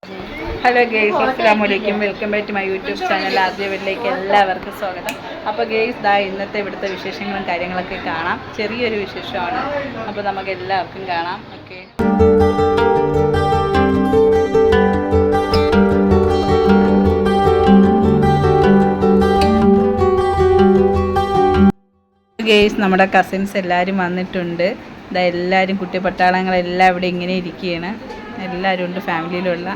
Hello guys, അസ്സലാമലൈക്കും. Welcome back to my YouTube channel. ആദ്യ വീട്ടിലേക്ക് എല്ലാവർക്കും സ്വാഗതം. അപ്പോൾ ഗെയ്സ്, ഇന്നത്തെ ഇവിടുത്തെ വിശേഷങ്ങളും കാര്യങ്ങളൊക്കെ കാണാം. ചെറിയൊരു വിശേഷമാണ്, അപ്പോൾ നമുക്ക് എല്ലാവർക്കും കാണാം. ഓക്കെ ഗെയ്സ്, നമ്മുടെ കസിൻസ് എല്ലാവരും വന്നിട്ടുണ്ട്. എല്ലാവരും കുട്ടി പട്ടാളങ്ങളെല്ലാം ഇവിടെ ഇങ്ങനെ ഇരിക്കുകയാണ്. എല്ലാവരും ഉണ്ട്, ഫാമിലിയിലുള്ള.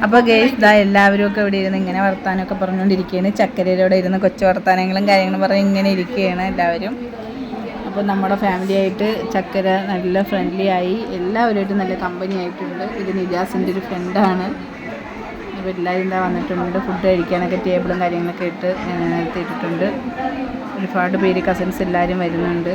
അപ്പോൾ ഗെയ്സ്, എല്ലാവരും ഒക്കെ ഇവിടെ ഇരുന്ന് ഇങ്ങനെ വർത്താനമൊക്കെ പറഞ്ഞുകൊണ്ടിരിക്കുകയാണ്. ചക്കരയിലൂടെ ഇരുന്ന് കൊച്ചു വർത്താനങ്ങളും കാര്യങ്ങളും പറഞ്ഞ് ഇങ്ങനെ ഇരിക്കുകയാണ് എല്ലാവരും. അപ്പോൾ നമ്മുടെ ഫാമിലിയായിട്ട് ചക്കര നല്ല ഫ്രണ്ട്ലി ആയി, എല്ലാവരുമായിട്ടും നല്ല കമ്പനി ആയിട്ടുണ്ട്. ഇത് നിജാസിൻ്റെ ഒരു ഫ്രണ്ടാണ്. അപ്പോൾ എല്ലാവരും വന്നിട്ടുണ്ട്. ഫുഡ് കഴിക്കാനൊക്കെ ടേബിളും കാര്യങ്ങളൊക്കെ ഇട്ടിട്ടുണ്ട്. ഒരുപാട് പേര് കസിൻസ് എല്ലാവരും വരുന്നുണ്ട്.